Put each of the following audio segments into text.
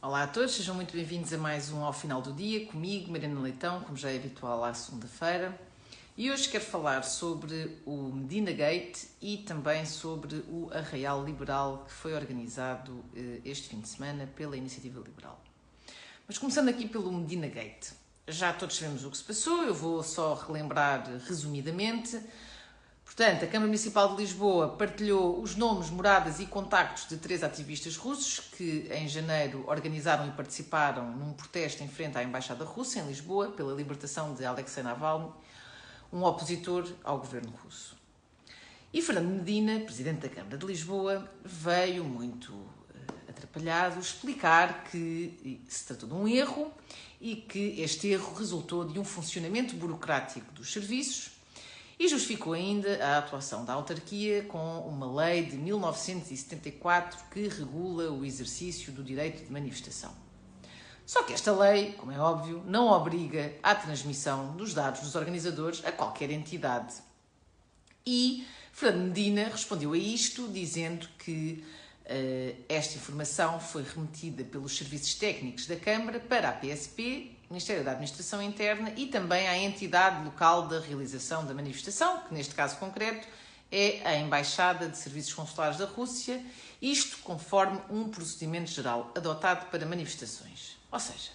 Olá a todos, sejam muito bem-vindos a mais um Ao Final do Dia, comigo, Mariana Leitão, como já é habitual à segunda-feira. E hoje quero falar sobre o Medina Gate e também sobre o Arraial Liberal que foi organizado este fim de semana pela Iniciativa Liberal. Mas começando aqui pelo Medina Gate, já todos sabemos o que se passou, eu vou só relembrar resumidamente. Portanto, a Câmara Municipal de Lisboa partilhou os nomes, moradas e contactos de 3 ativistas russos que em janeiro organizaram e participaram num protesto em frente à Embaixada Russa em Lisboa pela libertação de Alexei Navalny, um opositor ao governo russo. E Fernando Medina, Presidente da Câmara de Lisboa, veio muito atrapalhado explicar que se tratou de um erro e que este erro resultou de um funcionamento burocrático dos serviços e justificou ainda a atuação da autarquia com uma lei de 1974 que regula o exercício do direito de manifestação. Só que esta lei, como é óbvio, não obriga à transmissão dos dados dos organizadores a qualquer entidade. E Fernando Medina respondeu a isto dizendo que esta informação foi remetida pelos serviços técnicos da Câmara para a PSP, Ministério da Administração Interna e também à entidade local da realização da manifestação, que neste caso concreto é a Embaixada de Serviços Consulares da Rússia, isto conforme um procedimento geral adotado para manifestações. Ou seja,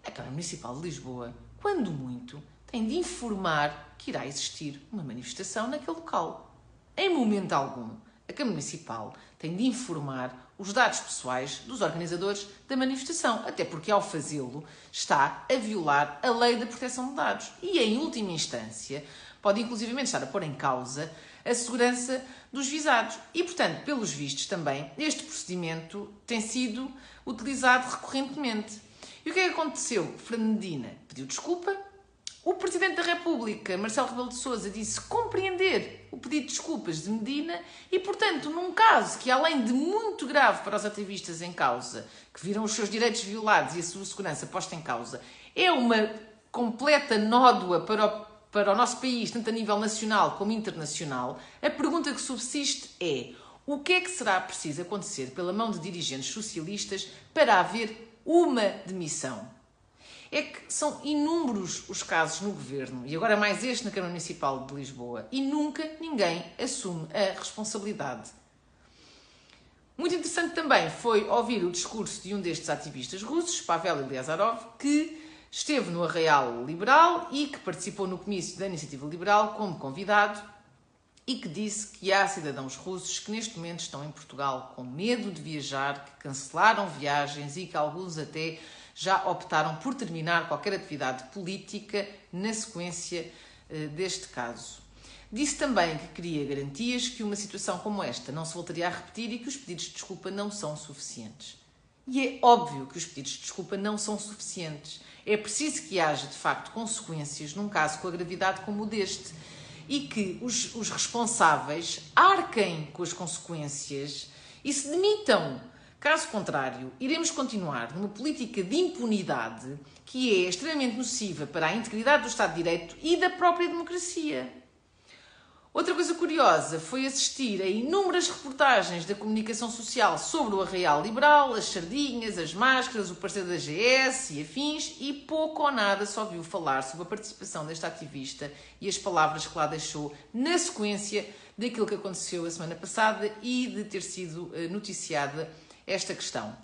a Câmara Municipal de Lisboa, quando muito, tem de informar que irá existir uma manifestação naquele local. Em momento algum, a Câmara Municipal tem de informar os dados pessoais dos organizadores da manifestação, até porque ao fazê-lo está a violar a lei da proteção de dados e, em última instância, pode inclusivamente estar a pôr em causa a segurança dos visados. E, portanto, pelos vistos também, este procedimento tem sido utilizado recorrentemente. E o que é que aconteceu? Fernando Medina pediu desculpa. O Presidente da República, Marcelo Rebelo de Sousa, disse compreender o pedido de desculpas de Medina e, portanto, num caso que, além de muito grave para os ativistas em causa, que viram os seus direitos violados e a sua segurança posta em causa, é uma completa nódoa para o nosso país, tanto a nível nacional como internacional, a pergunta que subsiste é: o que é que será preciso acontecer pela mão de dirigentes socialistas para haver uma demissão? É que são inúmeros os casos no Governo, e agora mais este na Câmara Municipal de Lisboa, e nunca ninguém assume a responsabilidade. Muito interessante também foi ouvir o discurso de um destes ativistas russos, Pavel Ilyasarov, que esteve no Arraial Liberal e que participou no comício da Iniciativa Liberal como convidado e que disse que há cidadãos russos que neste momento estão em Portugal com medo de viajar, que cancelaram viagens e que alguns até já optaram por terminar qualquer atividade política na sequência deste caso. Disse também que queria garantias que uma situação como esta não se voltaria a repetir e que os pedidos de desculpa não são suficientes. E é óbvio que os pedidos de desculpa não são suficientes. É preciso que haja, de facto, consequências num caso com a gravidade como o deste e que os responsáveis arquem com as consequências e se demitam. Caso contrário, iremos continuar numa política de impunidade que é extremamente nociva para a integridade do Estado de Direito e da própria democracia. Outra coisa curiosa foi assistir a inúmeras reportagens da comunicação social sobre o Arraial Liberal, as sardinhas, as máscaras, o parceiro da GS e afins, e pouco ou nada só viu falar sobre a participação deste ativista e as palavras que lá deixou na sequência daquilo que aconteceu a semana passada e de ter sido noticiada esta questão.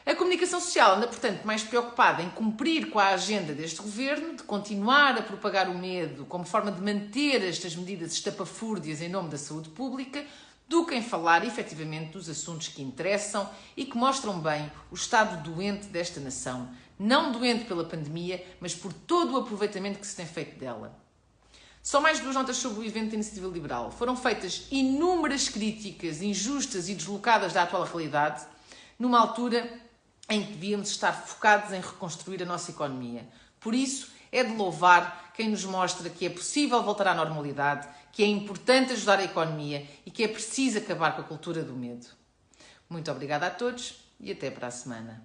A comunicação social anda, portanto, mais preocupada em cumprir com a agenda deste governo, de continuar a propagar o medo como forma de manter estas medidas estapafúrdias em nome da saúde pública, do que em falar efetivamente dos assuntos que interessam e que mostram bem o estado doente desta nação. Não doente pela pandemia, mas por todo o aproveitamento que se tem feito dela. Só mais 2 notas sobre o evento da Iniciativa Liberal. Foram feitas inúmeras críticas injustas e deslocadas da atual realidade, numa altura em que devíamos estar focados em reconstruir a nossa economia. Por isso, é de louvar quem nos mostra que é possível voltar à normalidade, que é importante ajudar a economia e que é preciso acabar com a cultura do medo. Muito obrigada a todos e até para a semana.